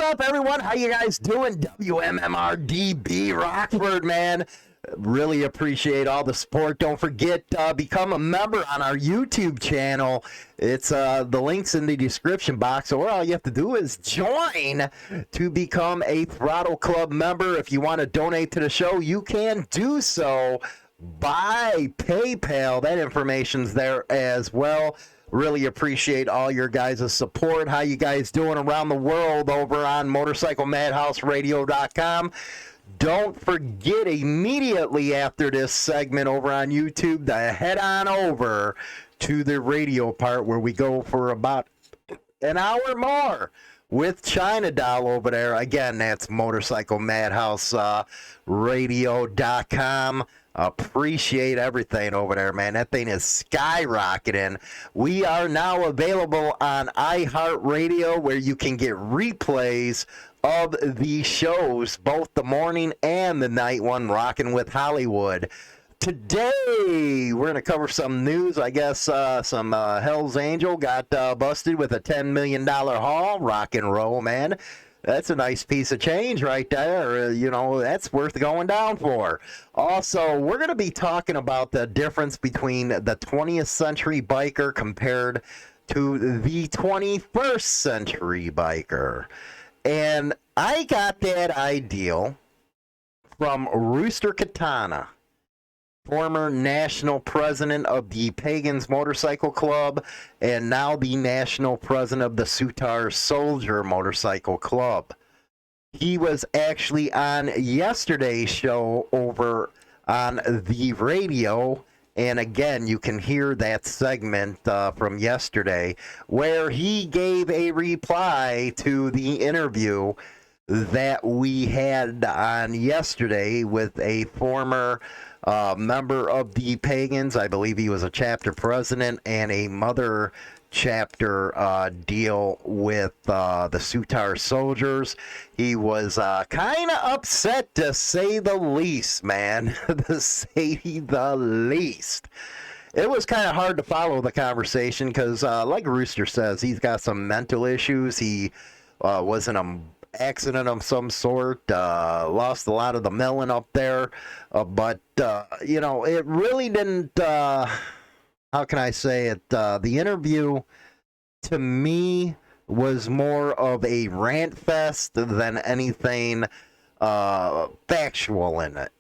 up, everyone? How you guys doing? WMMRDB Rockford, man. Really appreciate all the support. Don't forget, become a member on our YouTube channel. It's the link's in the description box, or all you have to do is join to become a Throttle Club member. If you want to donate to the show, you can do so by PayPal. That information's there as well. Really appreciate all your guys' support. How you guys doing around the world over on MotorcycleMadhouseRadio.com. Don't forget, immediately after this segment over on YouTube, to head on over to the radio part where we go for about an hour more with China Doll over there. Again, that's MotorcycleMadhouseRadio.com. Appreciate everything over there, man. That thing is skyrocketing. We are now available on iHeartRadio, where you can get replays of the shows, both the morning and the night one, Rockin' with Hollywood. Today, we're going to cover some news. I guess some Hell's Angel got busted with a $10 million haul. Rock and roll, man. That's a nice piece of change right there. You know, that's worth going down for. Also, we're going to be talking about the difference between the 20th century biker compared to the 21st century biker. And I got that idea from Rooster Katana, former national president of the Pagans Motorcycle Club, and now the national president of the Sutar Soldier Motorcycle Club. He was actually on yesterday's show over on the radio, and again, you can hear that segment from yesterday, where he gave a reply to the interview that we had on yesterday with a former member of the Pagans. I believe he was a chapter president and a mother chapter deal with the Sutar Soldiers. He was kind of upset, to say the least, man. To say the least. It was kind of hard to follow the conversation because, like Rooster says, he's got some mental issues. He was in an accident of some sort, lost a lot of the melon up there, but you know, it really didn't, how can I say it, the interview to me was more of a rant fest than anything factual in it.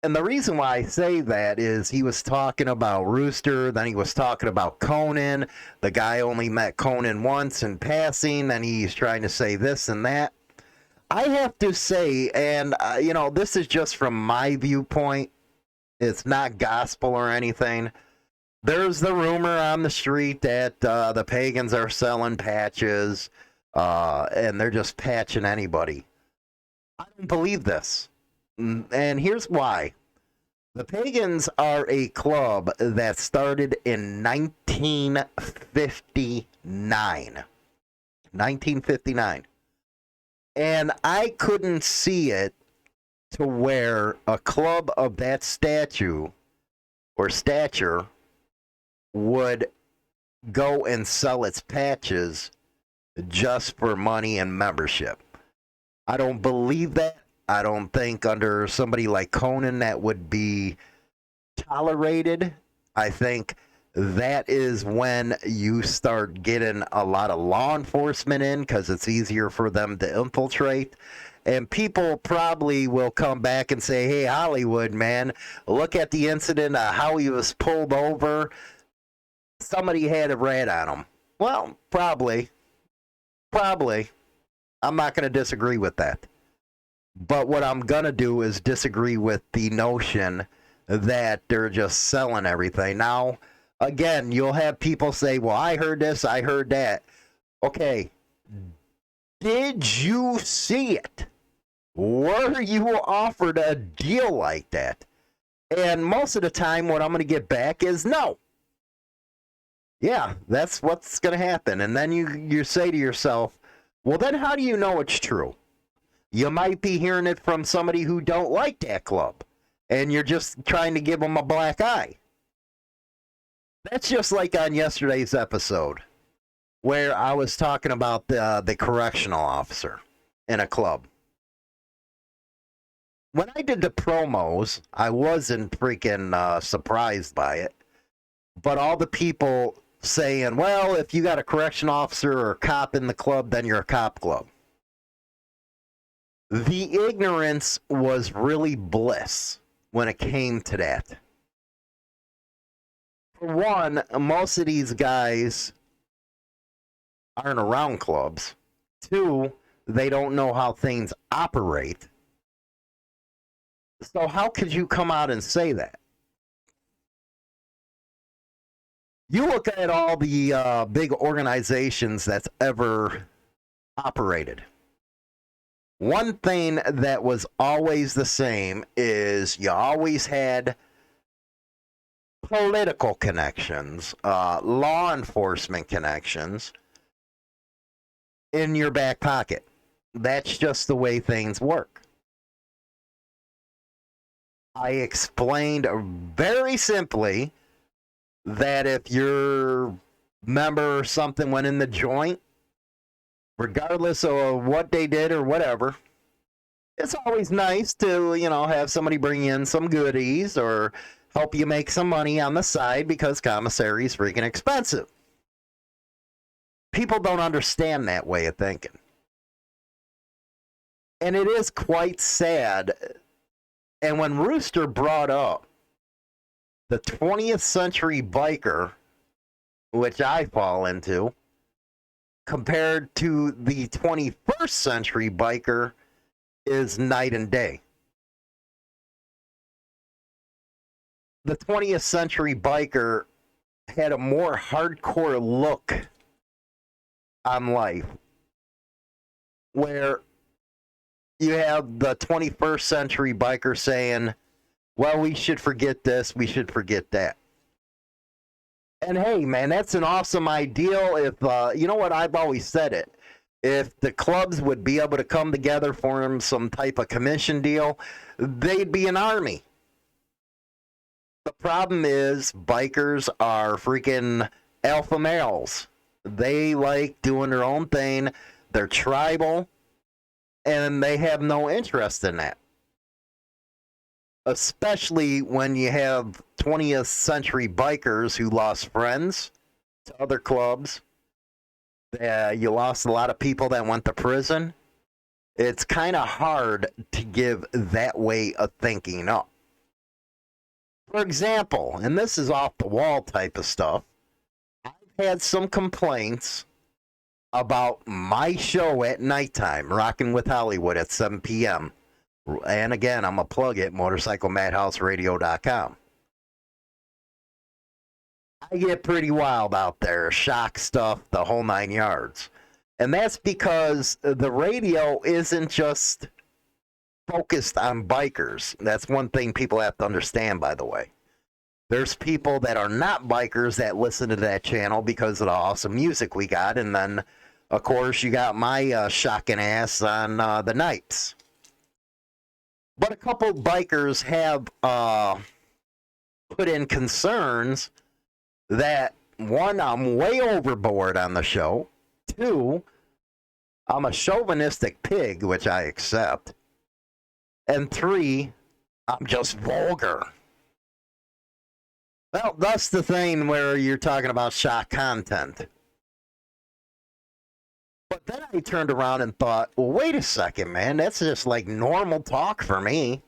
And the reason why I say that is he was talking about Rooster, then he was talking about Conan. The guy only met Conan once in passing, and he's trying to say this and that. I have to say, and you know, this is just from my viewpoint, it's not gospel or anything. There's the rumor on the street that the Pagans are selling patches, and they're just patching anybody. I don't believe this. And here's why. The Pagans are a club that started in 1959. 1959. And I couldn't see it to where a club of that stature would go and sell its patches just for money and membership. I don't believe that. I don't think under somebody like Conan that would be tolerated. I think that is when you start getting a lot of law enforcement in, because it's easier for them to infiltrate. And people probably will come back and say, hey, Hollywood, man, look at the incident, how he was pulled over. Somebody had a rat on him. Well, probably. I'm not going to disagree with that. But what I'm going to do is disagree with the notion that they're just selling everything. Now, again, you'll have people say, well, I heard this, I heard that. Okay, did you see it? Were you offered a deal like that? And most of the time, what I'm going to get back is no. Yeah, that's what's going to happen. And then you say to yourself, well, then how do you know it's true? You might be hearing it from somebody who don't like that club, and you're just trying to give them a black eye. That's just like on yesterday's episode. where I was talking about the correctional officer in a club. When I did the promos, I wasn't freaking surprised by it. But all the people saying, well, if you got a correction officer or a cop in the club, then you're a cop club. The ignorance was really bliss when it came to that. For one, most of these guys aren't around clubs. Two, they don't know how things operate. So how could you come out and say that? You look at all the big organizations that's ever operated. One thing that was always the same is you always had political connections, law enforcement connections in your back pocket. That's just the way things work. I explained very simply that if your member or something went in the joint, regardless of what they did or whatever, it's always nice to, have somebody bring in some goodies or help you make some money on the side because commissary is freaking expensive. People don't understand that way of thinking. And it is quite sad. And when Rooster brought up the 20th century biker, which I fall into, compared to the 21st century biker, is night and day. The 20th century biker had a more hardcore look on life, where you have the 21st century biker saying, well, we should forget this, we should forget that. And hey, man, that's an awesome ideal. If, you know what, I've always said it. If the clubs would be able to come together, form some type of commission deal, they'd be an army. The problem is bikers are freaking alpha males. They like doing their own thing. They're tribal, and they have no interest in that. Especially when you have 20th century bikers who lost friends to other clubs. You lost a lot of people that went to prison. It's kind of hard to give that way of thinking up. For example, and this is off the wall type of stuff, I've had some complaints about my show at nighttime, Rockin' with Hollywood at 7 p.m. And again, I'm going to plug it, motorcyclemadhouseradio.com. I get pretty wild out there, shock stuff, the whole 9 yards. And that's because the radio isn't just focused on bikers. That's one thing people have to understand, by the way. There's people that are not bikers that listen to that channel because of the awesome music we got. And then, of course, you got my shocking ass on the nights. But a couple bikers have put in concerns that, one, I'm way overboard on the show. Two, I'm a chauvinistic pig, which I accept. And three, I'm just vulgar. Well, that's the thing where you're talking about shock content. But then I turned around and thought, well, wait a second, man. That's just like normal talk for me.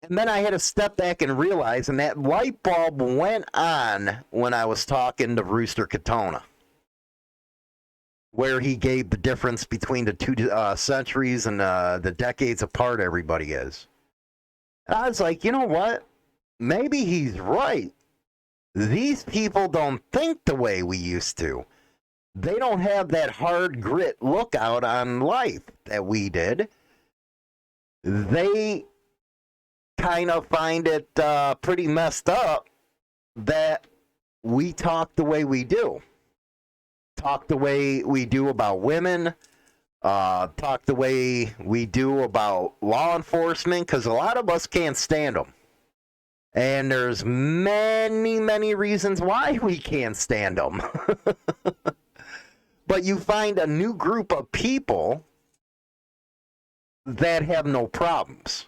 And then I had to step back and realize, and that light bulb went on when I was talking to Rooster Katona, where he gave the difference between the two centuries and the decades apart everybody is. And I was like, you know what? Maybe he's right. These people don't think the way we used to. They don't have that hard grit look out on life that we did. They kind of find it pretty messed up that we talk the way we do. Talk the way we do about women. Talk the way we do about law enforcement, because a lot of us can't stand them. And there's many, many reasons why we can't stand them. But you find a new group of people that have no problems.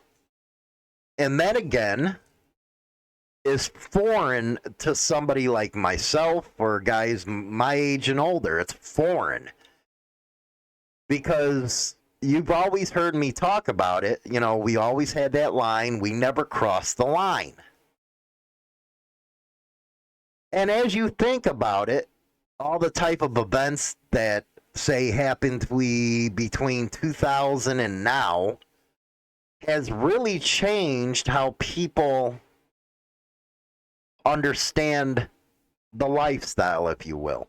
And that, again, is foreign to somebody like myself or guys my age and older. It's foreign. Because you've always heard me talk about it. You know, we always had that line, we never crossed the line. And as you think about it, all the type of events that, say, happened between 2000 and now has really changed how people understand the lifestyle, if you will.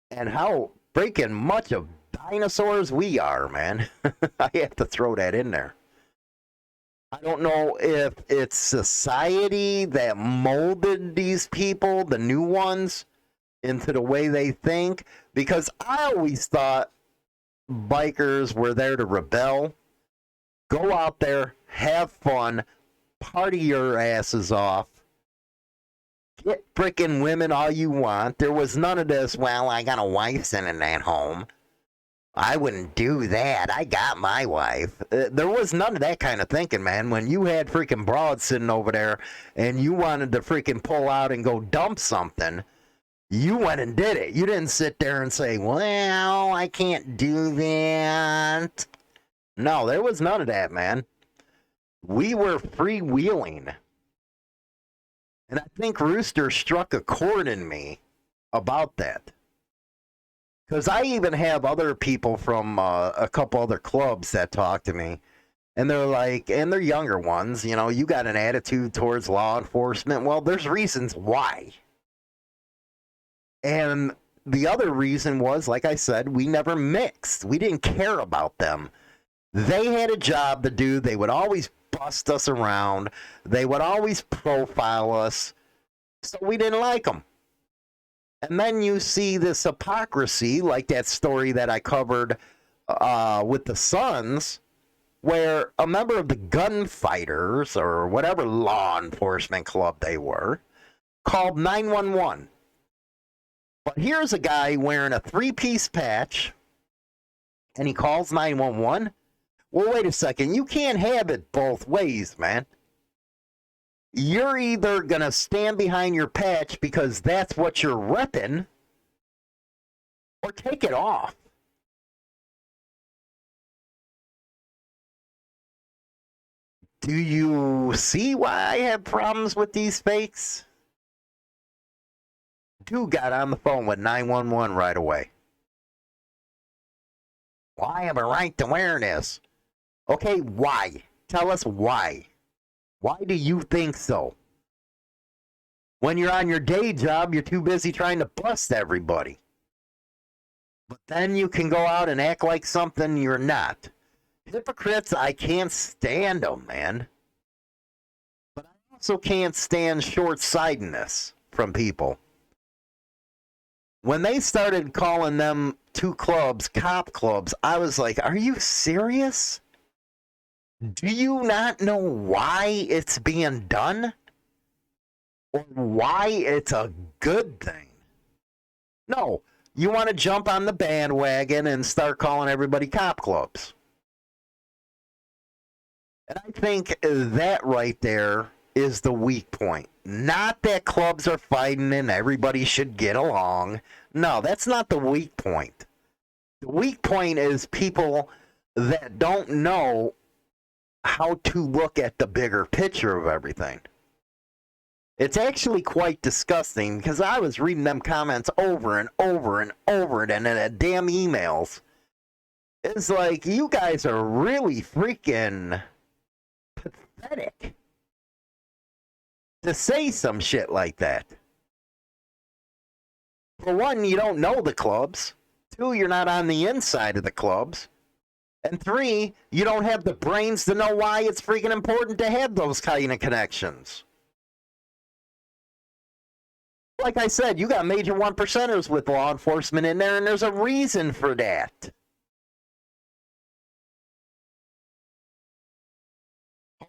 And how freaking much of dinosaurs we are, man. I have to throw that in there. I don't know if it's society that molded these people, the new ones, into the way they think, because I always thought bikers were there to rebel, go out there, have fun, party your asses off, get frickin' women all you want. There was none of this, well, I got a wife sitting at home. I wouldn't do that. I got my wife. There was none of that kind of thinking, man. When you had freaking broads sitting over there and you wanted to freaking pull out and go dump something, you went and did it. You didn't sit there and say, well, I can't do that. No, there was none of that, man. We were freewheeling. And I think Rooster struck a chord in me about that. Because I even have other people from a couple other clubs that talk to me. And they're like, and they're younger ones, you know, you got an attitude towards law enforcement. Well, there's reasons why. And the other reason was, like I said, we never mixed. We didn't care about them. They had a job to do. They would always bust us around. They would always profile us. So we didn't like them. And then you see this hypocrisy, like that story that I covered with the Sons, where a member of the gunfighters, or whatever law enforcement club they were, called 911. But here's a guy wearing a three-piece patch, and he calls 911. Well, wait a second. You can't have it both ways, man. You're either going to stand behind your patch because that's what you're repping, or take it off. Do you see why I have problems with these fakes? Dude got on the phone with 911 right away. Well, I have a right to wear this. Okay, why? Tell us why. Why do you think so? When you're on your day job, you're too busy trying to bust everybody. But then you can go out and act like something you're not. Hypocrites, I can't stand them, man. But I also can't stand short-sightedness from people. When they started calling them two clubs cop clubs, I was like, are you serious? Do you not know why it's being done? Or why it's a good thing? No, you want to jump on the bandwagon and start calling everybody cop clubs. And I think that right there is the weak point. Not that clubs are fighting and everybody should get along. No, that's not the weak point. The weak point is people that don't know how to look at the bigger picture of everything. It's actually quite disgusting because I was reading them comments over and over and over and in the damn emails. It's like, you guys are really freaking pathetic to say some shit like that. For one, you don't know the clubs. Two, you're not on the inside of the clubs. And three, you don't have the brains to know why it's freaking important to have those kind of connections. Like I said, you got major one percenters with law enforcement in there, and there's a reason for that.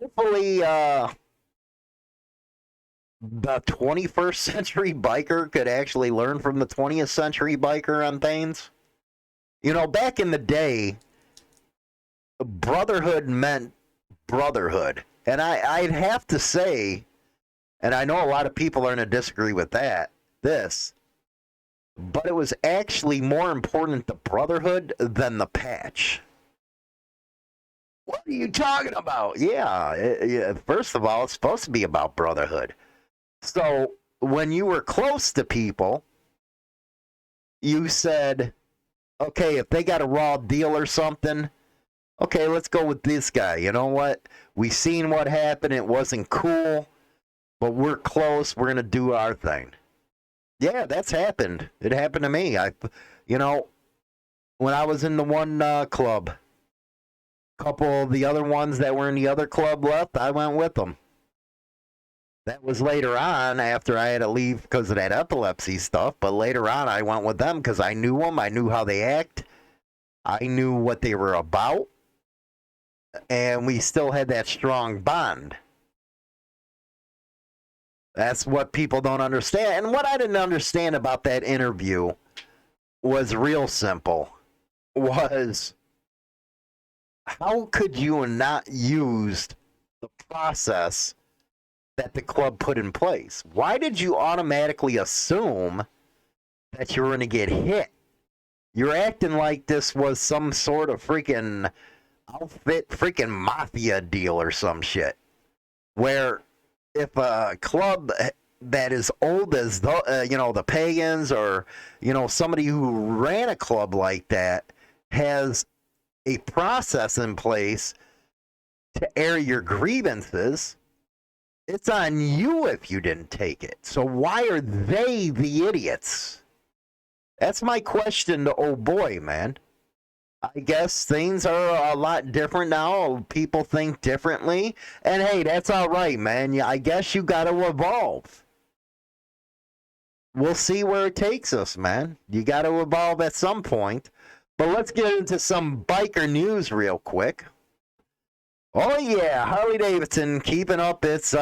Hopefully, the 21st century biker could actually learn from the 20th century biker on things. You know, back in the day, brotherhood meant brotherhood. And I'd have to say, and I know a lot of people are going to disagree with this, but it was actually more important the brotherhood than the patch. What are you talking about? Yeah, first of all, it's supposed to be about brotherhood. So when you were close to people, you said, okay, if they got a raw deal or something, okay, let's go with this guy. You know what? We seen what happened. It wasn't cool, but we're close. We're going to do our thing. Yeah, that's happened. It happened to me. When I was in the one club, a couple of the other ones that were in the other club left, I went with them. That was later on after I had to leave because of that epilepsy stuff. But later on, I went with them because I knew them. I knew how they act. I knew what they were about. And we still had that strong bond. That's what people don't understand. And what I didn't understand about that interview was real simple. Was how could you not use the process that the club put in place? Why did you automatically assume that you were going to get hit? You're acting like this was some sort of freaking outfit, freaking mafia deal or some shit. Where if a club that is old as the pagans, or somebody who ran a club like that has a process in place to air your grievances, it's on you if you didn't take it. So why are they the idiots? That's my question to old boy, man. I guess things are a lot different now. People think differently. And hey, that's all right, man. I guess you got to evolve. We'll see where it takes us, man. You got to evolve at some point. But let's get into some biker news real quick. Oh, yeah, Harley Davidson keeping up its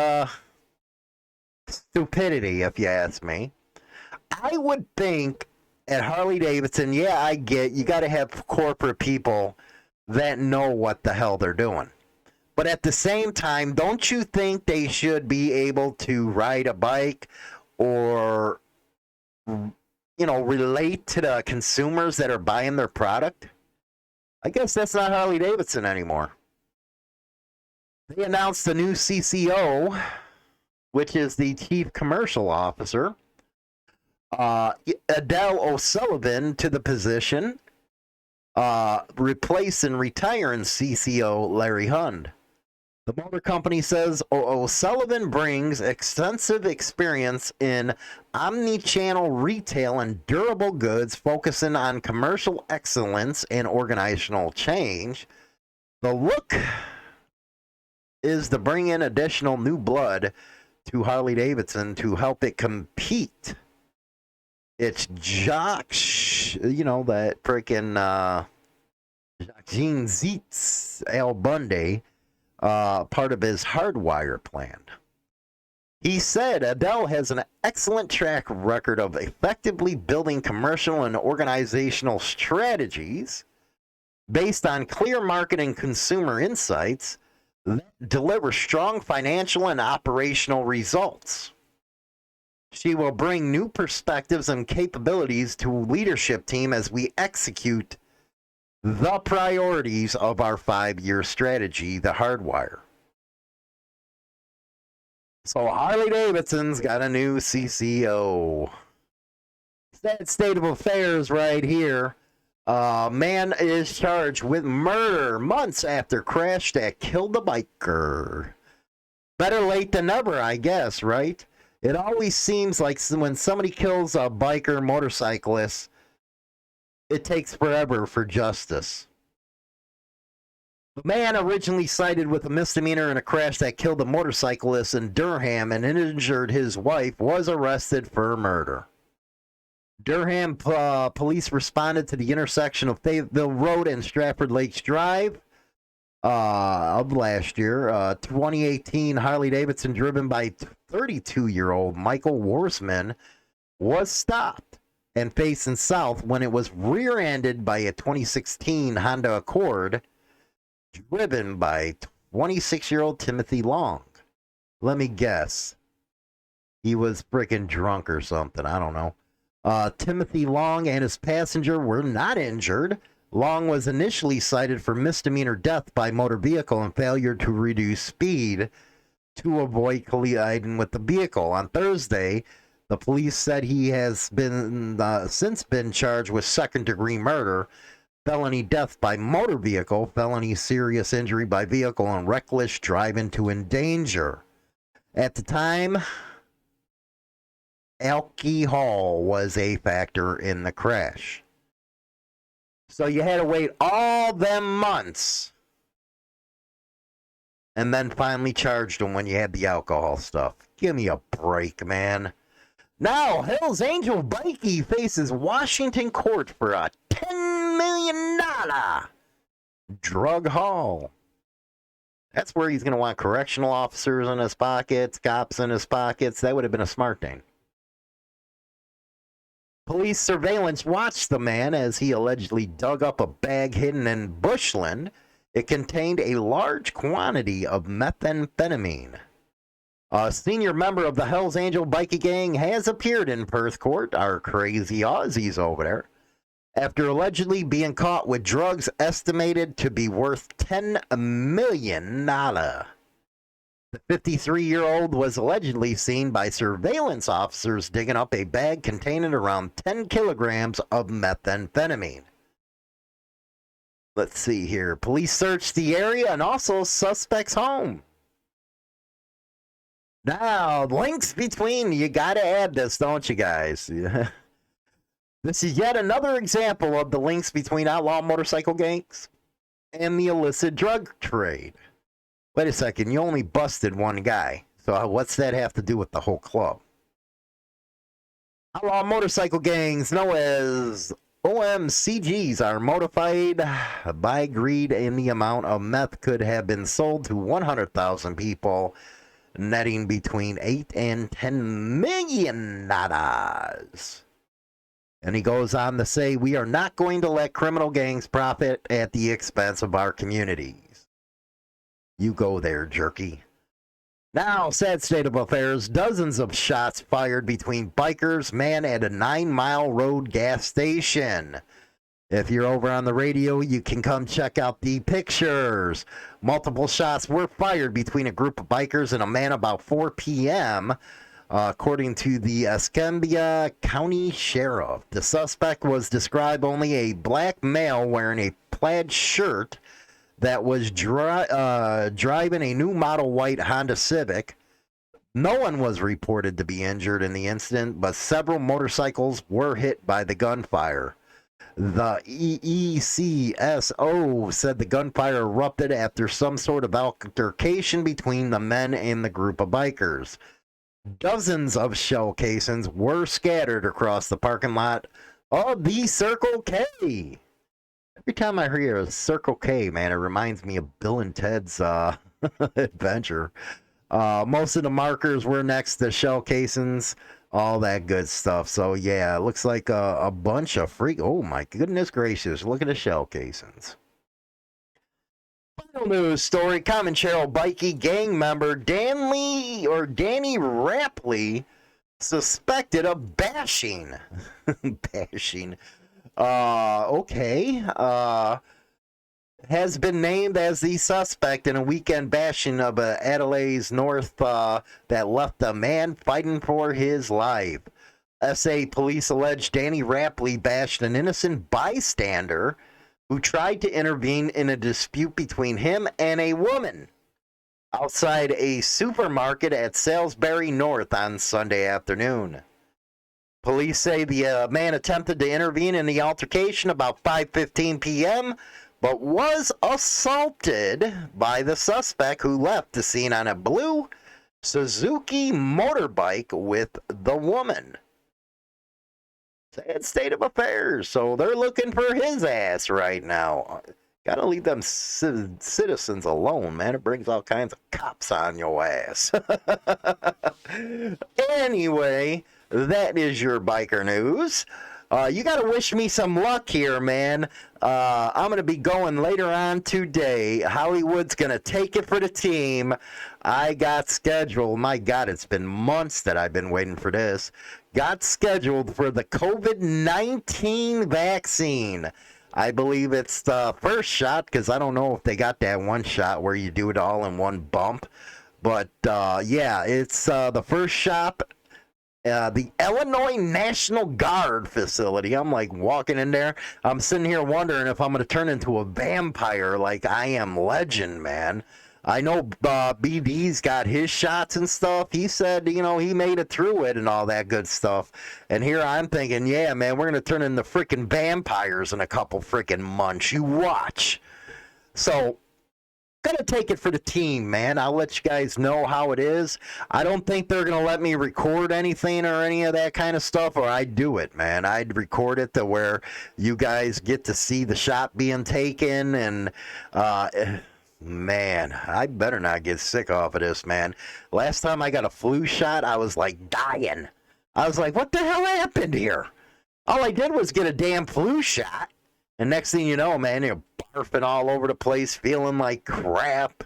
stupidity, if you ask me. I would think at Harley Davidson, yeah, I get you got to have corporate people that know what the hell they're doing. But at the same time, don't you think they should be able to ride a bike or, relate to the consumers that are buying their product? I guess that's not Harley Davidson anymore. They announced the new CCO, which is the Chief Commercial Officer, Adele O'Sullivan, to the position, replacing retiring CCO Larry Hund. The motor company says O'Sullivan brings extensive experience in omni-channel retail and durable goods, focusing on commercial excellence and organizational change. The look is to bring in additional new blood to Harley Davidson to help it compete. It's Jacques, that freaking Jean Zietz Al Bundy, part of his hardwire plan. He said Adele has an excellent track record of effectively building commercial and organizational strategies based on clear market and consumer insights that deliver strong financial and operational results. She will bring new perspectives and capabilities to leadership team as we execute the priorities of our 5-year strategy, the Hardwire. So Harley Davidson's got a new CCO. Sad state of affairs right here. Man is charged with murder months after crash that killed a biker. Better late than never, I guess, right? It always seems like when somebody kills a biker motorcyclist, it takes forever for justice. The man originally cited with a misdemeanor in a crash that killed a motorcyclist in Durham and injured his wife was arrested for murder. Durham police responded to the intersection of Fayetteville Road and Stratford Lakes Drive of last year. 2018 Harley Davidson driven by 32-year-old Michael Warsman was stopped and facing south when it was rear-ended by a 2016 Honda Accord driven by 26-year-old Timothy Long. Let me guess. He was freaking drunk or something. I don't know. Timothy Long and his passenger were not injured. Long was initially cited for misdemeanor death by motor vehicle and failure to reduce speed to avoid colliding with the vehicle. On Thursday, the police said he has been since been charged with second-degree murder, felony death by motor vehicle, felony serious injury by vehicle, and reckless driving to endanger. At the time, alcohol was a factor in the crash. So you had to wait all them months and then finally charged him when you had the alcohol stuff. Give me a break, man. Now, Hell's Angel Bikey faces Washington court for a $10 million drug haul. That's where he's going to want correctional officers in his pockets, cops in his pockets. That would have been a smart thing. Police surveillance watched the man as he allegedly dug up a bag hidden in bushland. It contained a large quantity of methamphetamine. A senior member of the Hells Angel Bikie Gang has appeared in Perth court, our crazy Aussies over there, after allegedly being caught with drugs estimated to be worth $10 million. The 53-year-old was allegedly seen by surveillance officers digging up a bag containing around 10 kilograms of methamphetamine. Let's see here. Police searched the area and also suspect's home. Now, links between, you gotta add this, don't you guys? This is yet another example of the links between outlaw motorcycle gangs and the illicit drug trade. Wait a second, you only busted one guy. So what's that have to do with the whole club? Outlaw motorcycle gangs, known as OMCGs, are motivated by greed, and the amount of meth could have been sold to 100,000 people, netting between $8 and $10 million. And he goes on to say, we are not going to let criminal gangs profit at the expense of our communities. You go there, jerky. Now, sad state of affairs, dozens of shots fired between bikers, man at a 9-mile road gas station. If you're over on the radio, you can come check out the pictures. Multiple shots were fired between a group of bikers and a man about 4 p.m., according to the Escambia County Sheriff. The suspect was described only a black male wearing a plaid shirt that was driving a new model white Honda Civic. No one was reported to be injured in the incident, but several motorcycles were hit by the gunfire. The EECSO said the gunfire erupted after some sort of altercation between the men and the group of bikers. Dozens of shell casings were scattered across the parking lot of the Circle K. Every time I hear a Circle K, man, it reminds me of Bill and Ted's adventure. Most of the markers were next to shell casings, all that good stuff. So, yeah, it looks like a bunch of freak. Oh, my goodness gracious. Look at the shell casings. Final news story. Comanchero Bikie gang member Danny Rapley suspected of bashing. Bashing. Okay. Has been named as the suspect in a weekend bashing of Adelaide's North that left a man fighting for his life. SA police allege Danny Rapley bashed an innocent bystander who tried to intervene in a dispute between him and a woman outside a supermarket at Salisbury North on Sunday afternoon. Police say the man attempted to intervene in the altercation about 5:15 p.m., but was assaulted by the suspect, who left the scene on a blue Suzuki motorbike with the woman. Sad state of affairs. So they're looking for his ass right now. Gotta leave them citizens alone, man. It brings all kinds of cops on your ass. Anyway, that is your biker news. You gotta wish me some luck here, man. I'm gonna be going later on today. Hollywood's gonna take it for the team. I got scheduled. My God, it's been months that I've been waiting for this. Got scheduled for the COVID-19 vaccine. I believe it's the first shot, because I don't know if they got that one shot where you do it all in one bump. But, yeah, it's the first shot. The Illinois National Guard facility. I'm like walking in there. I'm sitting here wondering if I'm going to turn into a vampire like I Am Legend, man. I know BD's got his shots and stuff. He said, you know, he made it through it and all that good stuff. And here I'm thinking, yeah, man, we're going to turn into freaking vampires in a couple freaking months. You watch. So, gonna take it for the team, man. I'll let you guys know how it is. I don't think they're gonna let me record anything or any of that kind of stuff, or I'd do it, man. I'd record it to where you guys get to see the shot being taken, and man, I better not get sick off of this, man. Last time I got a flu shot, I was like dying. I was like, what the hell happened here? All I did was get a damn flu shot, and next thing you know, man, you're barfing all over the place, feeling like crap.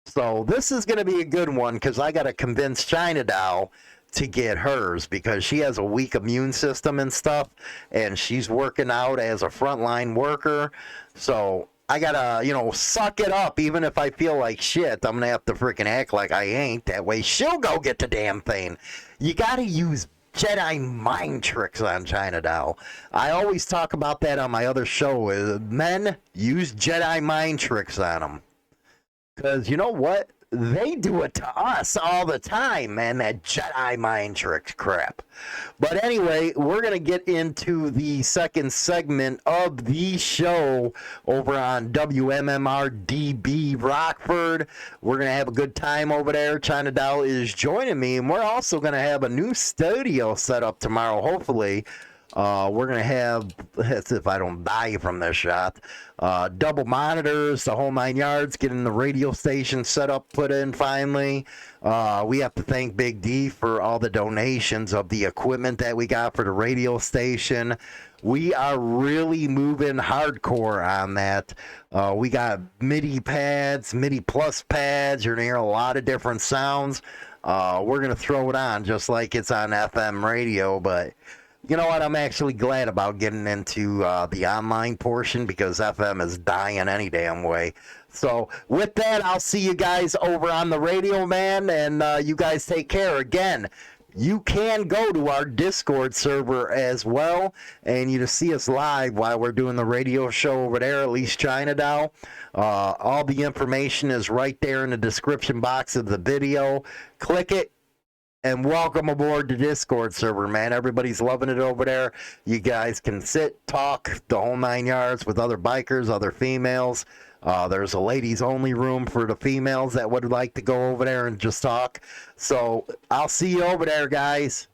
So this is going to be a good one, because I got to convince China Doll to get hers, because she has a weak immune system and stuff, and she's working out as a frontline worker. So I got to, you know, suck it up. Even if I feel like shit, I'm going to have to freaking act like I ain't. That way she'll go get the damn thing. You got to use Jedi mind tricks on China Doll. I always talk about that on my other show. Men, use Jedi mind tricks on them. Because you know what? They do it to us all the time, man, that Jedi mind tricks crap. But anyway, we're going to get into the second segment of the show over on WMMR-DB Rockford. We're going to have a good time over there. China Doll is joining me, and we're also going to have a new studio set up tomorrow, hopefully. We're going to have, as if I don't die from this shot, double monitors, the whole 9 yards, getting the radio station set up, put in finally. We have to thank Big D for all the donations of the equipment that we got for the radio station. We are really moving hardcore on that. We got MIDI pads, MIDI plus pads. You're going to hear a lot of different sounds. We're going to throw it on just like it's on FM radio, but you know what? I'm actually glad about getting into the online portion, because FM is dying any damn way. So with that, I'll see you guys over on the radio, man, and you guys take care. Again, you can go to our Discord server as well, and you just see us live while we're doing the radio show over there, at least China Doll. All the information is right there in the description box of the video. Click it. And welcome aboard the Discord server, man. Everybody's loving it over there. You guys can sit, talk, the whole 9 yards with other bikers, other females. There's a ladies-only room for the females that would like to go over there and just talk. So I'll see you over there, guys.